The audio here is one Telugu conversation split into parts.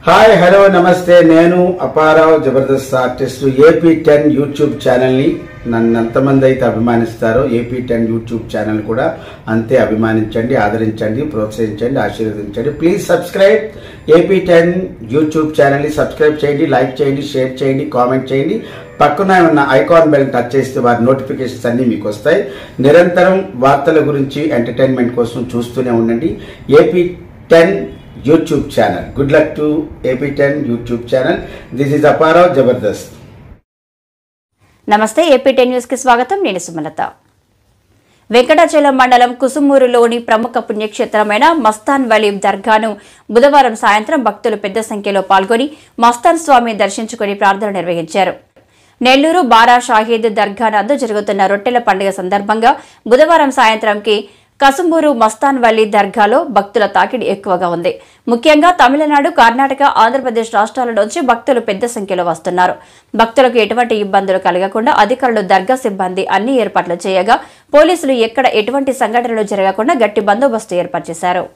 హాయ్ హలో నమస్తే నేను Apparao Jabardasth artist AP10 YouTube ఛానల్ని నన్ను ఎంతమంది అయితే అభిమానిస్తారో AP10 యూట్యూబ్ ఛానల్ కూడా అంతే అభిమానించండి, ఆదరించండి, ప్రోత్సహించండి, ఆశీర్వదించండి. ప్లీజ్ సబ్స్క్రైబ్ AP10 యూట్యూబ్ ఛానల్ని సబ్స్క్రైబ్ చేయండి, లైక్ చేయండి, షేర్ చేయండి, కామెంట్ చేయండి. పక్కన ఉన్న ఐకాన్ బెల్ టచ్ చేస్తే వారి నోటిఫికేషన్స్ అన్నీ మీకు వస్తాయి. నిరంతరం వార్తల గురించి ఎంటర్టైన్మెంట్ కోసం చూస్తూనే ఉండండి AP10 YouTube channel. Good luck to AP10 YouTube channel. This is Aparav Jabardast. నమస్తే, AP10 న్యూస్ కి స్వాగతం. నేను సుమలత. వెంకటాచలం మండలం కుసుమూరులోని ప్రముఖ పుణ్యక్షేత్రమైన మస్తాన్ వలీ దర్గాను బుధవారం సాయంత్రం భక్తులు పెద్ద సంఖ్యలో పాల్గొని మస్తాన్ స్వామిని దర్శించుకుని ప్రార్థన నిర్వహించారు. నెల్లూరు బారా షాహీద్ దర్గా నందు జరుగుతున్న రొట్టెల పండుగ సందర్భంగా బుధవారం సాయంత్రంకి కసుమూరు మస్తాన్ వలీ దర్గాలో భక్తుల తాకిడి ఎక్కువగా ఉంది. ముఖ్యంగా తమిళనాడు, కర్ణాటక, ఆంధ్రప్రదేశ్ రాష్ట్రాల నుంచి భక్తులు పెద్ద సంఖ్యలో వస్తున్నారు. భక్తులకు ఎటువంటి ఇబ్బందులు కలగకుండా అధికారులు దర్గా సిబ్బంది అన్ని ఏర్పాట్లు చేయగా పోలీసులు ఎక్కడ ఎటువంటి సంఘటనలు జరగకుండా గట్టి బందోబస్తు ఏర్పాటు చేశారు.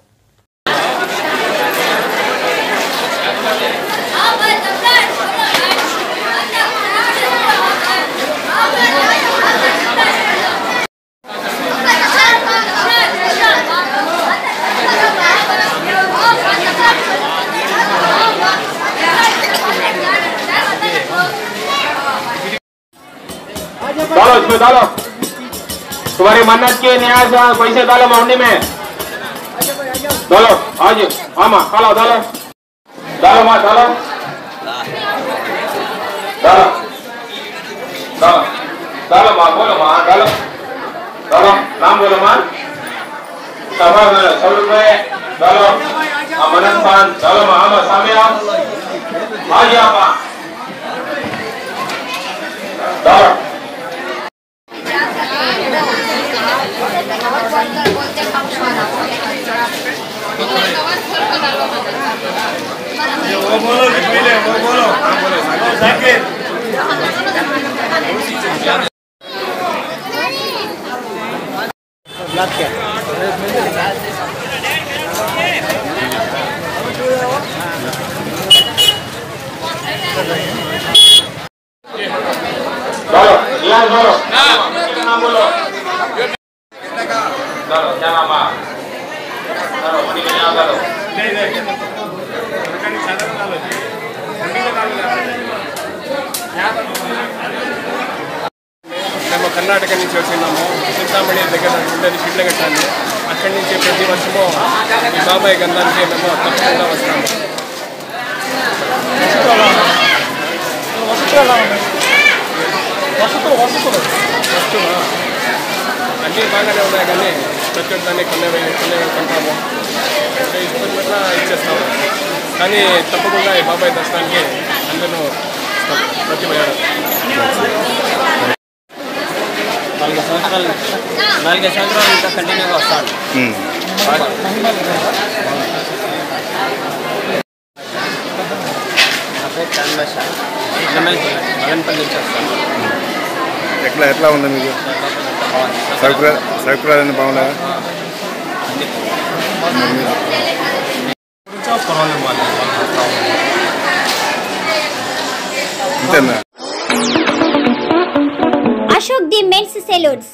डालो इसमें डालो, तुम्हारी मन्नत के न्याज पैसे डालो मंडी में डालो. आज हाँ माँ डालो डालो डालो माँ डालो डालो डालो डालो माँ बोलो माँ डालो डालो नाम बोलो माँ 100 रुपए डालो. मन्नत पान डालो माँ माँ सामने आओ आज आप डालो. वो बोलो नाम बोलो डालो क्या नाम है डालो मनी में नाम डालो మేము కర్ణాటక నుంచి వచ్చినాము. చింతామణి దగ్గర ఉండేది షిడ్లగట్టాన్ని. అక్కడి నుంచి ప్రతి వర్షము ఈ బాబాయ్ గంధానికి మేము తప్పకుండా వస్తాము. వస్తున్నా అన్నీ బాగానే ఉన్నాయి కానీ ప్రతి ఒక్కదాన్ని కొన్నే కొంటాము, ఇష్టం ఇచ్చేస్తాము. కానీ తప్పకుండా ఈ బాబాయ్ దర్శనానికి అందరూ ప్రతి 4 సంవత్సరాలు ఇంకా కంటిన్యూగా వస్తాను. నా పేరు చంద్రభాష, మదనపల్లి నుంచి వస్తాను. ఎట్లా ఉంది మీకు సౌకర్యాలు బాగున్నాయా? అశోక్ ది మెన్స్ సెలూన్స్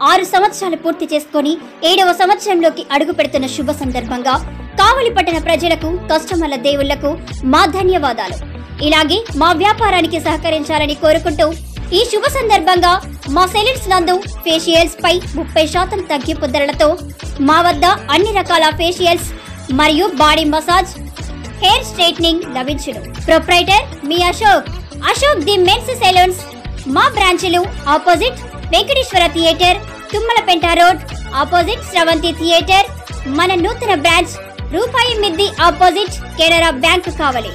6 సంవత్సరాలు పూర్తి చేసుకుని 7వ సంవత్సరంలోకి అడుగు పెడుతున్న శుభ సందర్భంగా కావలి పట్టణ ప్రజలకు, కస్టమర్ల దేవుళ్లకు మా ధన్యవాదాలు. ఇలాగే మా వ్యాపారానికి సహకరించాలని కోరుకుంటూ ఈ శుభ సందర్భంగా మా సెలూన్స్ నందు ఫేషియల్స్ పై 30% తగ్గింపు ధరలతో మా వద్ద అన్ని రకాల ఫేషియల్స్ మరియు బాడీ మసాజ్, హెయిర్ స్ట్రైట్నింగ్ లభించును. ప్రొప్రైటర్ మీ అశోక్ ది మెన్స్ సెలూన్స్. మా బ్రాంచ్లు opposite Venkateshwara theatre, Tummalapenta road, opposite Sravanthi theatre. మన నూతన బ్రాంచ్ రూపాయి మిద్ది ఆపోజిట్ కెనరా బ్యాంక్ కావలి.